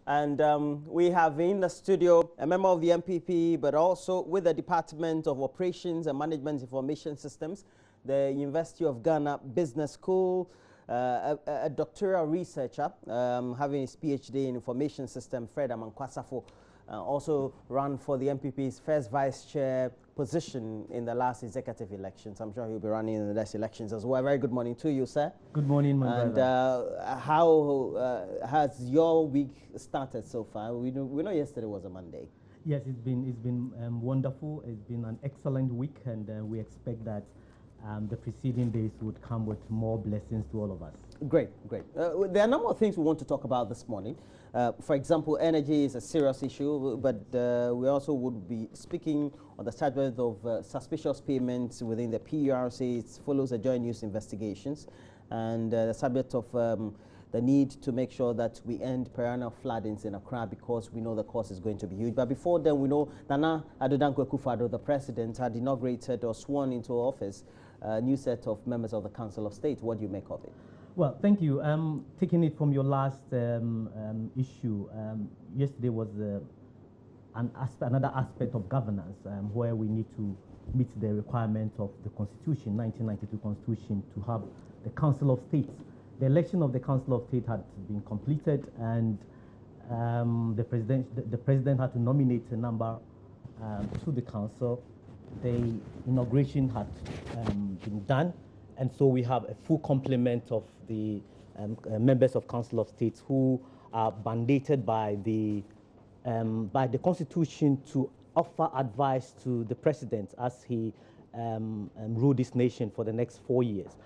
And we have in the studio a member of the MPP, but also with the Department of Operations and Management Information Systems, the University of Ghana Business School, a doctoral researcher having his PhD in Information System, Fred Amankwasafo, also ran for the MPP's first vice chair position in the last executive elections. I'm sure he'll be running in the next elections as well. Very good morning to you, sir. Good morning, my brother. And how has your week started so far? We know yesterday was a Monday. Yes, it's been wonderful. It's been an excellent week, and we expect that the preceding days would come with more blessings to all of us. Great, great. There are a number of things we want to talk about this morning. For example, energy is a serious issue, but we also would be speaking on the subject of suspicious payments within the PURC. It follows the joint news investigations, and the subject of the need to make sure that we end perennial floodings in Accra, because we know the cost is going to be huge. But before then, we know Nana Addo Dankwa Akufo-Addo, the president, had inaugurated or sworn into office a new set of members of the Council of State. What do you make of it? Well, thank you. Taking it from your last issue, yesterday was another aspect of governance where we need to meet the requirement of the Constitution, 1992 Constitution, to have the Council of State. The election of the Council of State had been completed, and the president had to nominate a number to the council. The inauguration had been done, and so we have a full complement of the members of Council of State who are mandated by the Constitution to offer advice to the president as he rule this nation for the next 4 years.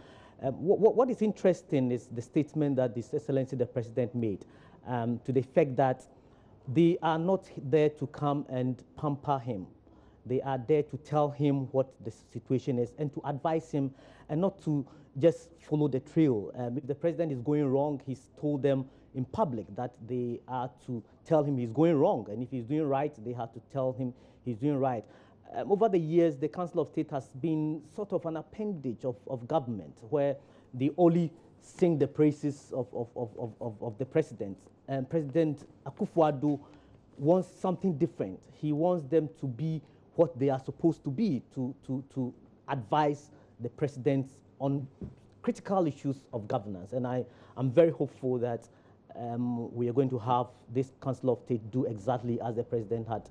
What is interesting is the statement that His Excellency the President made to the effect that they are not there to come and pamper him. They are there to tell him what the situation is and to advise him, and not to just follow the trail. If the president is going wrong, he's told them in public that they are to tell him he's going wrong, and if he's doing right, they have to tell him he's doing right. Over the years, the Council of State has been sort of an appendage of government, where they only sing the praises of the president. And President Akufo-Addo wants something different. He wants them to be what they are supposed to be, to advise the president on critical issues of governance. And I'm very hopeful that we are going to have this Council of State do exactly as the president had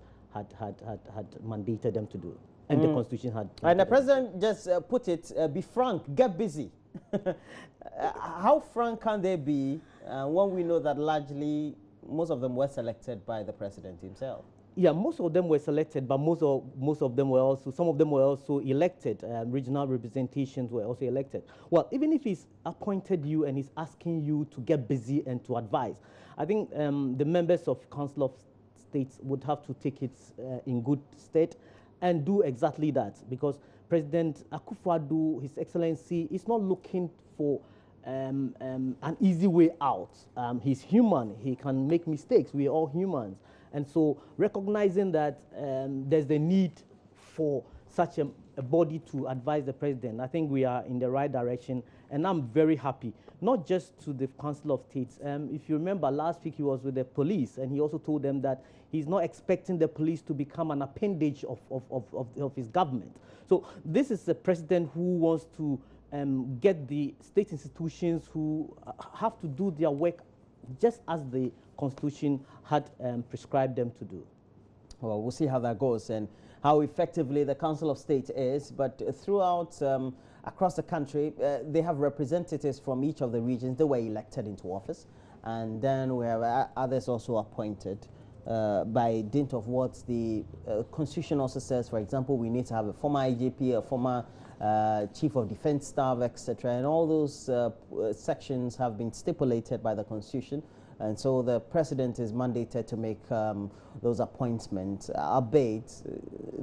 mandated them to do, and the Constitution had. And the president just put it, be frank, get busy. How frank can they be when we know that largely most of them were selected by the president himself? Yeah, most of them were selected, but most of them were also, some of them were also elected. Regional representations were also elected. Well, even if he's appointed you and he's asking you to get busy and to advise, I think the members of Council of States would have to take it in good stead and do exactly that, because President Akufo-Addo, His Excellency, is not looking for an easy way out. He's human. He can make mistakes. We are all humans. And so recognizing that there's the need for such a body to advise the president, I think we are in the right direction. And I'm very happy, not just to the Council of States. If you remember, last week he was with the police, and he also told them that he's not expecting the police to become an appendage of his government. So this is a president who wants to get the state institutions who have to do their work just as the Constitution had prescribed them to do. Well, we'll see how that goes and how effectively the Council of State is. But throughout, across the country, they have representatives from each of the regions. They were elected into office. And then we have others also appointed by dint of what the Constitution also says. For example, we need to have a former IGP, a former Chief of Defense Staff, etc. And all those sections have been stipulated by the Constitution. And so the president is mandated to make those appointments. Albeit,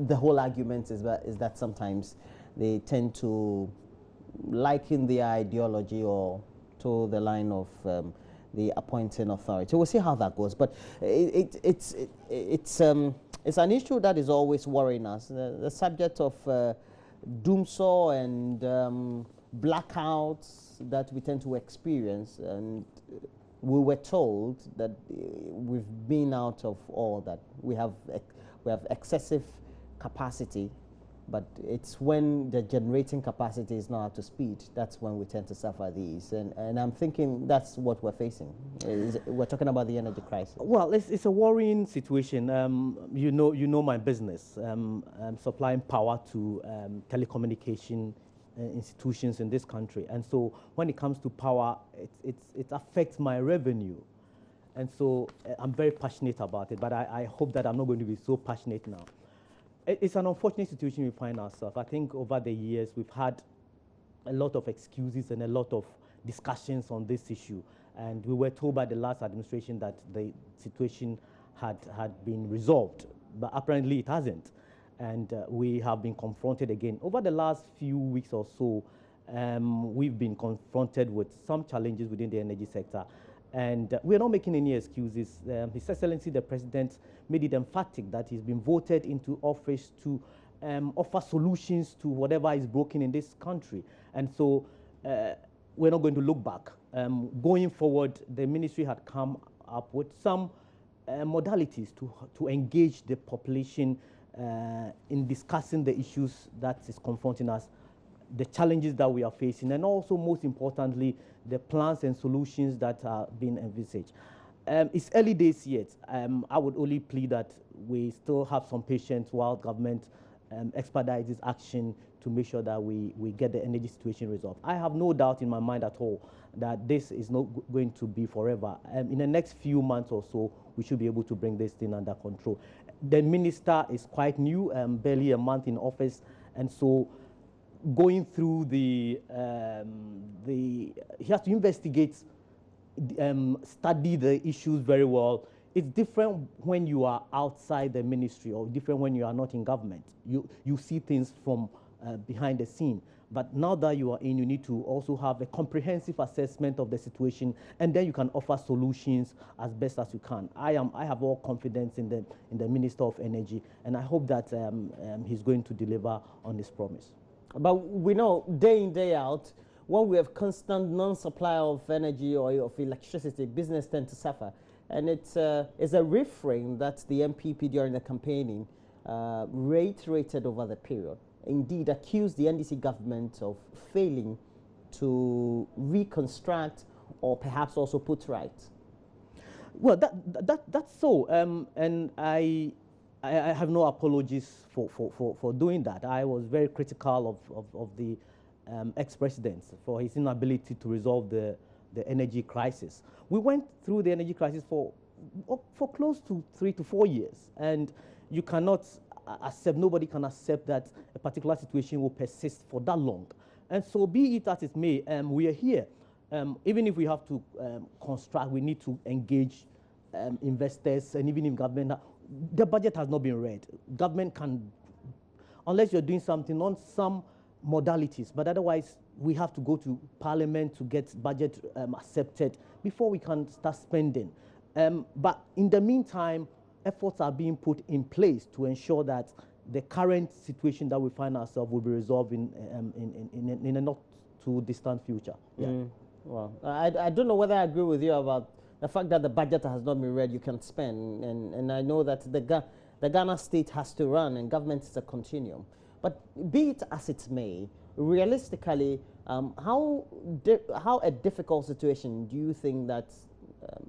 the whole argument is that sometimes they tend to liken their ideology or to the line of the appointing authority. We'll see how that goes. But it's an issue that is always worrying us. The subject of doomsaw and blackouts that we tend to experience, and we were told that we've been out of all that. We have excessive capacity, but it's when the generating capacity is not up to speed, that's when we tend to suffer these. And I'm thinking that's what we're facing. We're talking about the energy crisis. Well, it's a worrying situation. You know my business. I'm supplying power to telecommunication institutions in this country. And so when it comes to power, it affects my revenue. And so I'm very passionate about it, but I hope that I'm not going to be so passionate now. It's an unfortunate situation we find ourselves. I think over the years we've had a lot of excuses and a lot of discussions on this issue. And we were told by the last administration that the situation had been resolved, but apparently it hasn't. And we have been confronted again. Over the last few weeks or so, we've been confronted with some challenges within the energy sector. And we're not making any excuses. His Excellency, the President, made it emphatic that he's been voted into office to offer solutions to whatever is broken in this country. And so we're not going to look back. Going forward, the ministry had come up with some modalities to engage the population in discussing the issues that is confronting us, the challenges that we are facing, and also, most importantly, the plans and solutions that are being envisaged. It's early days yet. I would only plead that we still have some patience while government expedites its action to make sure that we get the energy situation resolved. I have no doubt in my mind at all that this is not going to be forever. In the next few months or so, we should be able to bring this thing under control. The minister is quite new, barely a month in office, and so going through he has to investigate, study the issues very well. It's different when you are outside the ministry, or different when you are not in government. You see things from behind the scene. But now that you are in, you need to also have a comprehensive assessment of the situation, and then you can offer solutions as best as you can. I have all confidence in the Minister of Energy, and I hope that he's going to deliver on his promise. But we know day in, day out, when we have constant non-supply of energy or of electricity, business tend to suffer. And it's a refrain that the MPP during the campaigning reiterated over the period. Indeed, accused the NDC government of failing to reconstruct or perhaps also put right. Well, that's so, and I have no apologies for doing that. I was very critical of the ex-president for his inability to resolve the energy crisis. We went through the energy crisis for close to 3 to 4 years, and you cannot accept, nobody can accept that a particular situation will persist for that long. And so be it as it may, we are here. Even if we have to construct, we need to engage investors, and even if government, the budget has not been read. Government can, unless you're doing something on some modalities, but otherwise we have to go to Parliament to get budget accepted before we can start spending. But in the meantime, efforts are being put in place to ensure that the current situation that we find ourselves will be resolved in a not too distant future. Yeah. Well, I don't know whether I agree with you about the fact that the budget has not been read, you can spend. And I know that the Ghana state has to run and government is a continuum. But be it as it may, realistically, how a difficult situation do you think that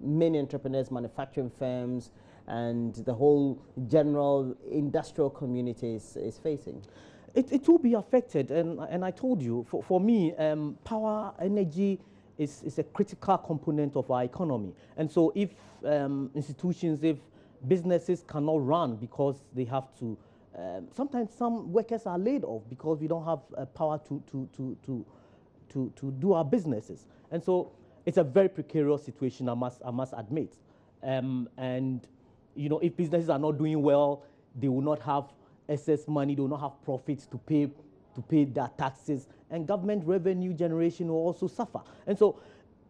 many entrepreneurs, manufacturing firms, and the whole general industrial community is facing? It will be affected, and I told you, for me, power, energy is a critical component of our economy. And so if institutions, if businesses cannot run because they have to, sometimes some workers are laid off because we don't have power to do our businesses. And so it's a very precarious situation, I must admit. And you know, if businesses are not doing well, they will not have excess money, they will not have profits to pay their taxes, and government revenue generation will also suffer. And so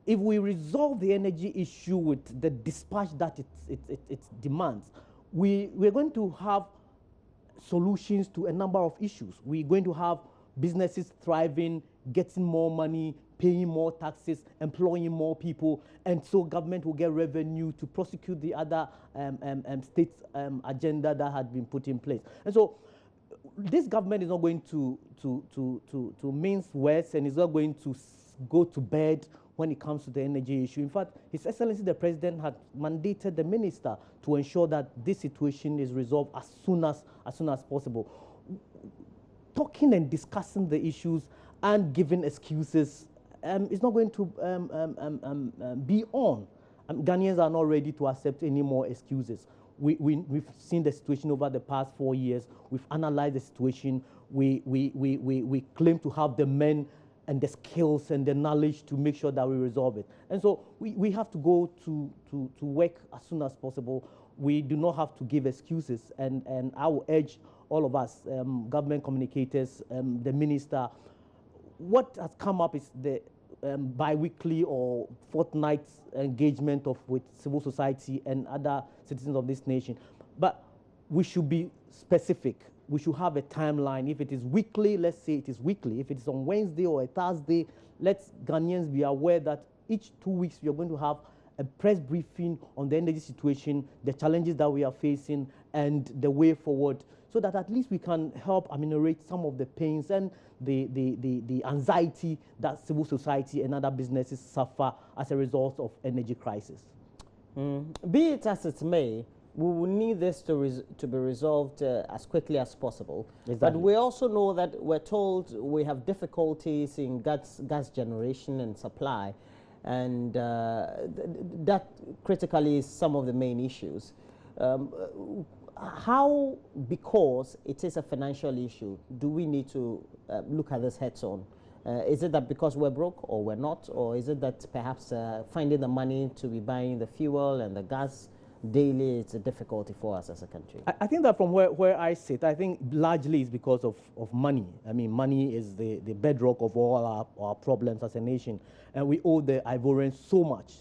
if we resolve the energy issue with the dispatch that it demands, we're going to have solutions to a number of issues. We're going to have businesses thriving, getting more money, paying more taxes, employing more people, and so government will get revenue to prosecute the other state agenda that had been put in place. And so this government is not going to mince words, and is not going to go to bed when it comes to the energy issue. In fact, His Excellency the President had mandated the minister to ensure that this situation is resolved as soon as possible. Talking and discussing the issues and giving excuses is not going to be on. Ghanaians are not ready to accept any more excuses. We've seen the situation over the past 4 years. We've analyzed the situation. We claim to have the men and the skills and the knowledge to make sure that we resolve it. And so we have to go to work as soon as possible. We do not have to give excuses. And I will urge all of us, government communicators, the minister. What has come up is the bi-weekly or fortnight engagement with civil society and other citizens of this nation. But we should be specific. We should have a timeline. If it is weekly, let's say it is weekly. If it is on Wednesday or a Thursday, let's Ghanaians be aware that each 2 weeks we are going to have a press briefing on the energy situation, the challenges that we are facing, and the way forward, so that at least we can help ameliorate some of the pains and the anxiety that civil society and other businesses suffer as a result of energy crisis. Be it as it may, we will need this to be resolved as quickly as possible. Exactly. But we also know that we're told we have difficulties in gas generation and supply, and that critically is some of the main issues. How, because it is a financial issue, do we need to look at this heads on? Is it that because we're broke or we're not? Or is it that perhaps finding the money to be buying the fuel and the gas daily, it's a difficulty for us as a country? I think that from where I sit, I think largely it's because of money. I mean, money is the bedrock of all our problems as a nation. And we owe the Ivorians so much.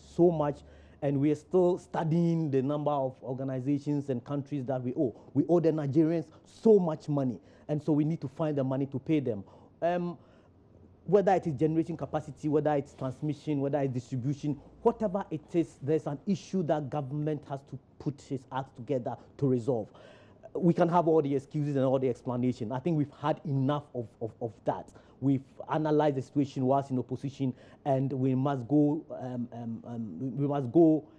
And we are still studying the number of organizations and countries that we owe. We owe the Nigerians so much money. And so we need to find the money to pay them. Whether it is generation capacity, whether it's transmission, whether it's distribution, whatever it is, there's an issue that government has to put its act together to resolve. We can have all the excuses and all the explanation. I think we've had enough of that. We've analyzed the situation whilst in opposition, and we must go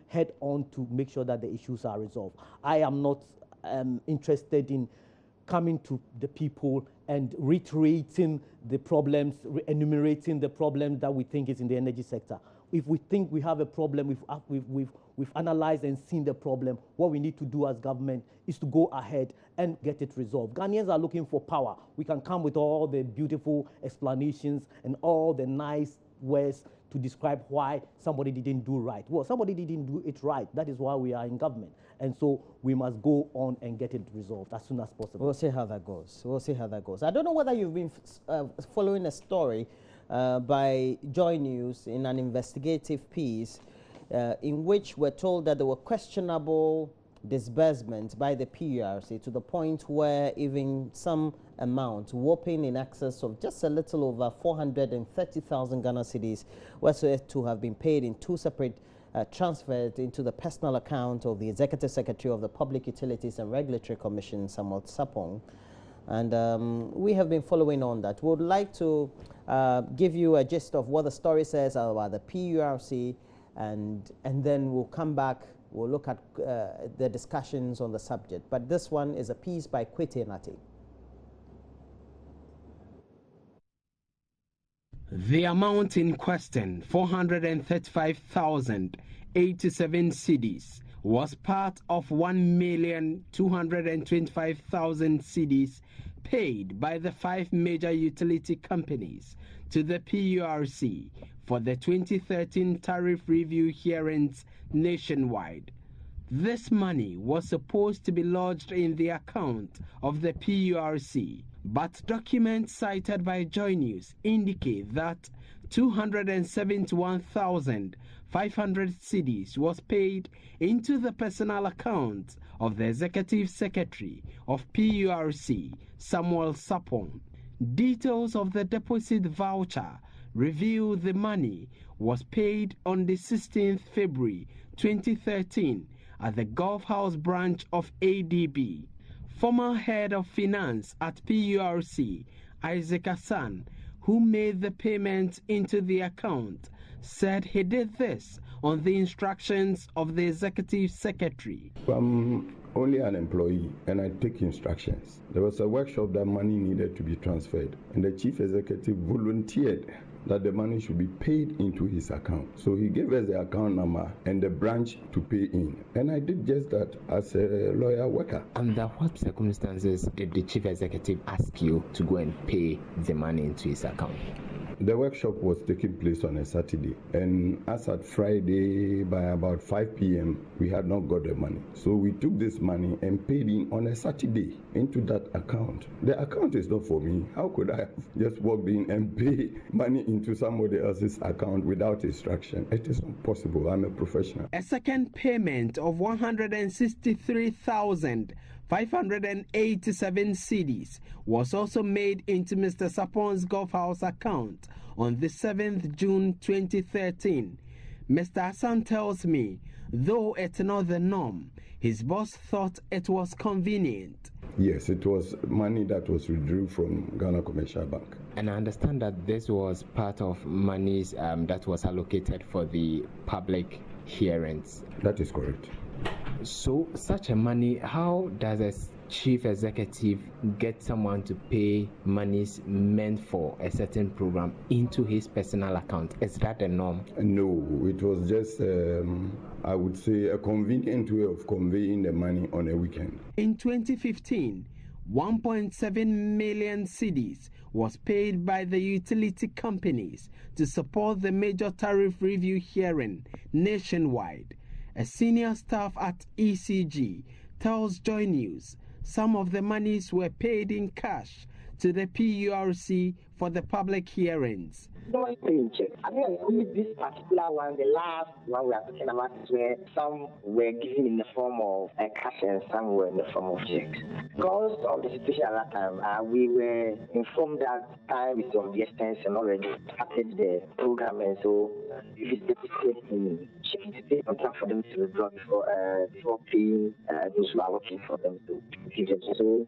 head on to make sure that the issues are resolved. I am not interested in coming to the people and reiterating the problems, enumerating the problems that we think is in the energy sector. If we think we have a problem, we've analyzed and seen the problem, what we need to do as government is to go ahead and get it resolved. Ghanaians are looking for power. We can come with all the beautiful explanations and all the nice words to describe why somebody didn't do right. Well, somebody didn't do it right. That is why we are in government. And so we must go on and get it resolved as soon as possible. We'll see how that goes. We'll see how that goes. I don't know whether you've been following a story by Joy News in an investigative piece in which we're told that there were questionable disbursements by the PURC to the point where even some amount, whopping in excess of just a little over 430,000 Ghana cedis, were said to have been paid in two separate transferred into the personal account of the Executive Secretary of the Public Utilities and Regulatory Commission, Samuel Sapong. And we have been following on that. We would like to give you a gist of what the story says about the PURC, and then we'll come back, we'll look at the discussions on the subject. But this one is a piece by Kwete Nati. The amount in question, 435,087 cedis, was part of 1,225,000 cedis paid by the 5 major utility companies to the PURC for the 2013 tariff review hearings nationwide. This money was supposed to be lodged in the account of the PURC, but documents cited by Joy News indicate that 271,500 cedis was paid into the personal account of the Executive Secretary of PURC, Samuel Sapong. Details of the deposit voucher revealed the money was paid on the 16th February 2013 at the Gulf House branch of ADB. Former head of finance at PURC, Isaac Hassan, who made the payment into the account, said he did this on the instructions of the executive secretary. I'm only an employee and I take instructions. There was a workshop that money needed to be transferred, and the chief executive volunteered that the money should be paid into his account. So he gave us the account number and the branch to pay in. And I did just that as a lawyer worker. Under what circumstances did the chief executive ask you to go and pay the money into his account? The workshop was taking place on a Saturday, and as at Friday by about 5 p.m. we had not got the money. So we took this money and paid in on a Saturday into that account. The account is not for me. How could I have just walked in and pay money into somebody else's account without instruction? It is not possible. I'm a professional. A second payment of 163,587 cedis was also made into Mr. Sapon's Gulf House account on the 7th June 2013. Mr. Hassan tells me, though it's not the norm, his boss thought it was convenient. Yes, it was money that was withdrawn from Ghana Commercial Bank. And I understand that this was part of monies that was allocated for the public hearings. That is correct. So such a money, how does a chief executive get someone to pay monies meant for a certain program into his personal account? Is that the norm? No, it was just, I would say, a convenient way of conveying the money on a weekend. In 2015, 1.7 million cedis was paid by the utility companies to support the major tariff review hearing nationwide. A senior staff at ECG tells Joy News some of the monies were paid in cash to the PURC for the public hearings. I mean, only this particular one, the last one we are talking about, is where some were given in the form of cash and some were in the form of checks. Because of the situation at that time, we were informed that time is of the essence and already started the program, and so if it's deposited in checks to take on time for them to withdraw before paying those who are working for them to give them. So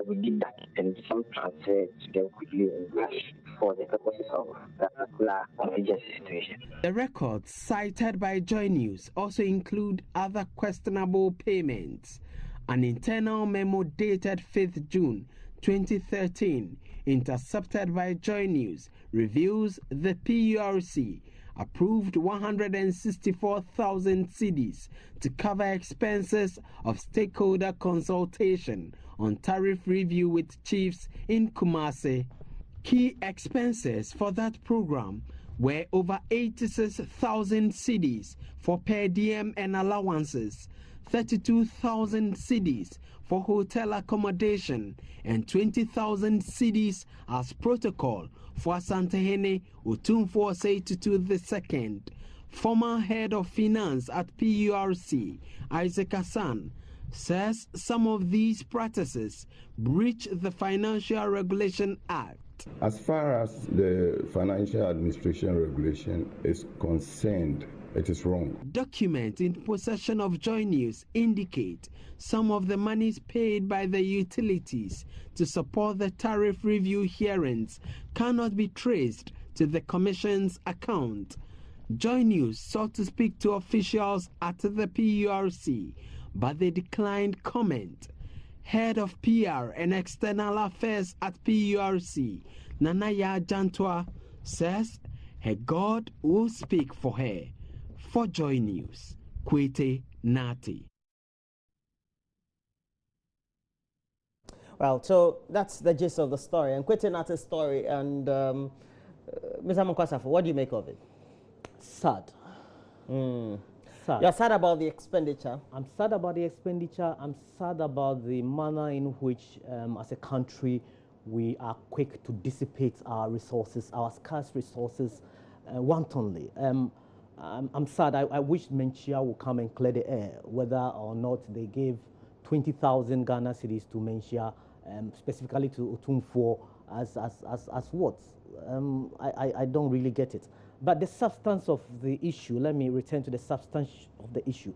we did that and some transfer to them quickly in cash for the purposes of that particular emergency situation. The records cited by Joy News also include other questionable payments. An internal memo dated 5th June 2013, intercepted by Joy News, reveals the PURC approved 164,000 cedis to cover expenses of stakeholder consultation on tariff review with chiefs in Kumasi. Key expenses for that program were over 86,000 cedis for per diem and allowances, 32,000 cedis for hotel accommodation, and 20,000 cedis as protocol for Asantehene Otumfuo Seitutu II. Former head of finance at PURC, Isaac Hassan, says some of these practices breach the Financial Regulation Act. As far as the Financial Administration Regulation is concerned, it is wrong. Documents in possession of Joy News indicate some of the monies paid by the utilities to support the tariff review hearings cannot be traced to the Commission's account. Joy News sought to speak to officials at the PURC, but they declined comment. Head of PR and External Affairs at PURC, Nanaya Jantwa, says her God will speak for her. For Joy News, Kwete Nati. Well, so that's the gist of the story, and Kwete Nati's story. And Mr. Amankwasafo, what do you make of it? Sad. Sad. You're sad about the expenditure. I'm sad about the expenditure. I'm sad about the manner in which, as a country, we are quick to dissipate our resources, our scarce resources, wantonly. I'm sad. I wish Menchia would come and clear the air, whether or not they gave 20,000 Ghana cedis to Menchia, specifically to Otumfuo, as what? I don't really get it. But the substance of the issue, let me return to the substance of the issue,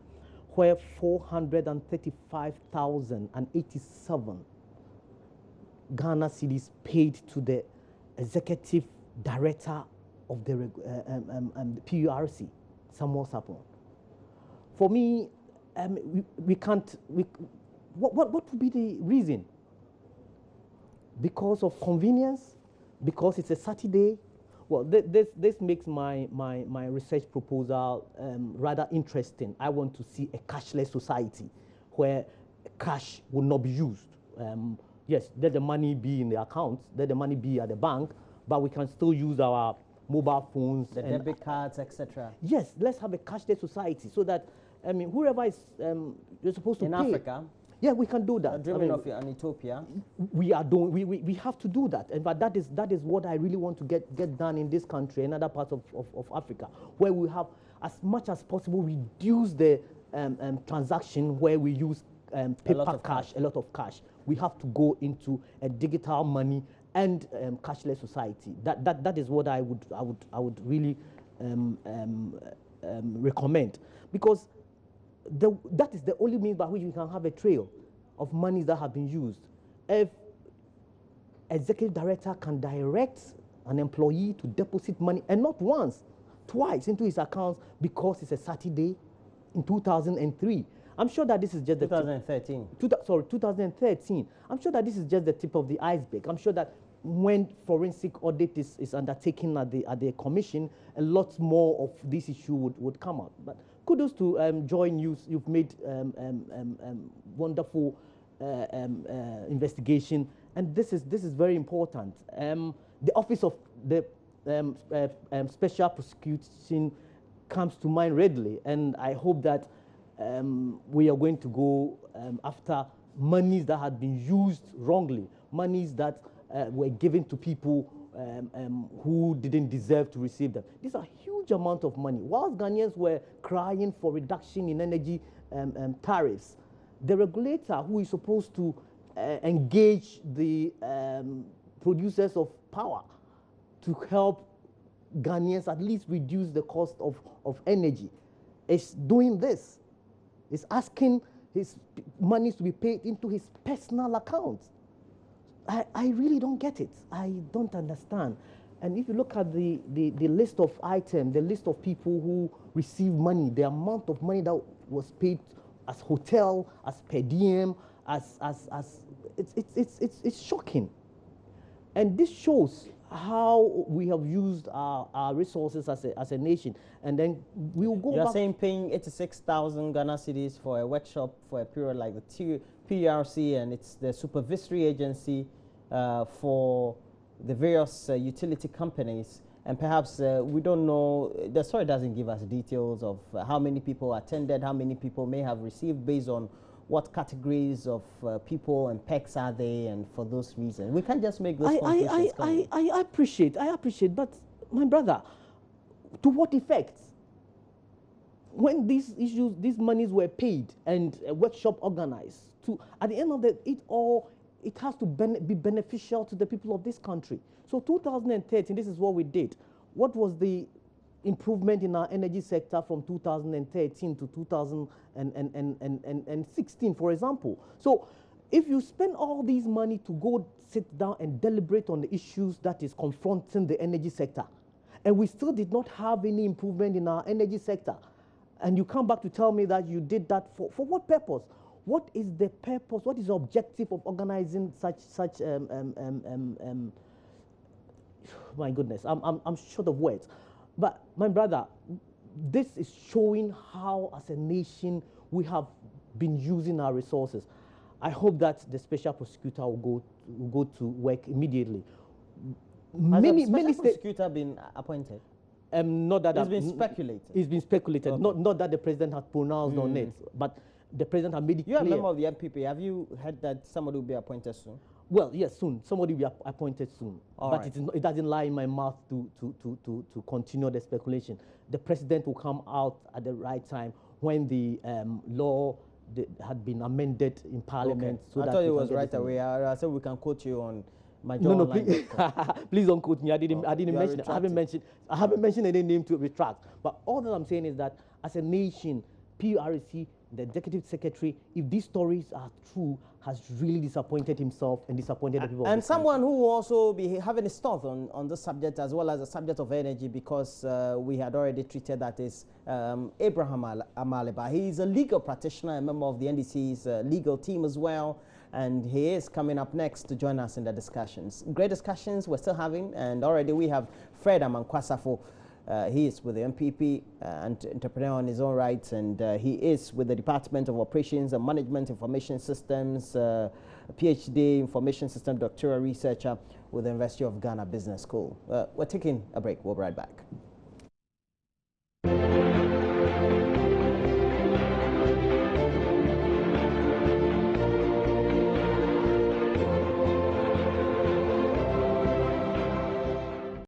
where 435,087 Ghana cedis paid to the executive director of the PURC, Samuel Sapon. For me, we can't. What would be the reason? Because of convenience? Because it's a Saturday? Well, this makes my research proposal rather interesting. I want to see a cashless society where cash will not be used. Yes, let the money be in the accounts, let the money be at the bank, but we can still use our mobile phones. The debit cards, etc. Yes, let's have a cashless society so that, I mean, whoever is you're supposed to in pay. Africa? Yeah, we can do that. Dreaming of an utopia. We are doing. We have to do that, and but that is what I really want to get done in this country and other parts of Africa, where we have as much as possible reduce the transaction where we use paper cash, a lot of cash. We have to go into a digital money and cashless society. That is what I would really recommend, because that is the only means by which we can have a trail of monies that have been used. If executive director can direct an employee to deposit money, and not once, twice into his accounts because it's a Saturday in 2003, I'm sure that this is just 2013. 2013. I'm sure that this is just the tip of the iceberg. I'm sure that when forensic audit is undertaken at the commission, a lot more of this issue would come out. But kudos to Joy News. You've made wonderful investigation, and this is very important. The Office of the Special Prosecution comes to mind readily, and I hope that we are going to go after monies that had been used wrongly, monies that were given to people who didn't deserve to receive them. These are huge amount of money. Whilst Ghanaians were crying for reduction in energy tariffs, the regulator, who is supposed to engage the producers of power to help Ghanaians at least reduce the cost of energy, is doing this. Is asking his monies to be paid into his personal account. I really don't get it. I don't understand. And if you look at the list of items, the list of people who receive money, the amount of money that was paid as hotel, as per diem, it's shocking. And this shows how we have used our resources as a nation. And then we will go back. You're saying paying 86,000 Ghana cedis for a workshop for a period like the PURC, and it's the supervisory agency for the various utility companies. And perhaps we don't know, the story doesn't give us details of how many people attended, how many people may have received based on what categories of people and PECs are they, and for those reasons. We can't just make those conclusions. I appreciate, but my brother, to what effect? When these monies were paid and a workshop organized, at the end of it has to be beneficial to the people of this country. So 2013, this is what we did. What was the improvement in our energy sector from 2013 to 2016, for example? So if you spend all these money to go sit down and deliberate on the issues that is confronting the energy sector, and we still did not have any improvement in our energy sector, and you come back to tell me that you did that for what purpose? What is the purpose? What is the objective of organizing such my goodness, I'm short of words. But my brother, this is showing how as a nation we have been using our resources. I hope that the special prosecutor will go to work immediately. Has the special prosecutor been appointed? Not that it's been speculated. It's been speculated. Okay. Not that the president has pronounced on it, but the president has made it clear. You're a member of the MPP. Have you heard that somebody will be appointed soon? Well, yes, soon. Somebody will be appointed soon. But right. it doesn't lie in my mouth to continue the speculation. The president will come out at the right time when the law had been amended in Parliament. Okay. So I that thought it was right away. I said we can quote you on No, please, please don't quote me. I didn't mention it. I haven't mentioned any name to retract. But all that I'm saying is that as a nation, PURC, the executive secretary, if these stories are true, has really disappointed himself and disappointed the people. And someone who will also be having his thought on this subject as well as the subject of energy, because we had already treated that, is Abraham Amaliba. He is a legal practitioner, a member of the NDC's legal team as well. And he is coming up next to join us in the discussions. Great discussions we're still having, and already we have Fred Amankwasafo. He is with the MPP and entrepreneur on his own rights, and he is with the Department of Operations and Management Information Systems, PhD Information System doctoral researcher with the University of Ghana Business School. We're taking a break. We'll be right back.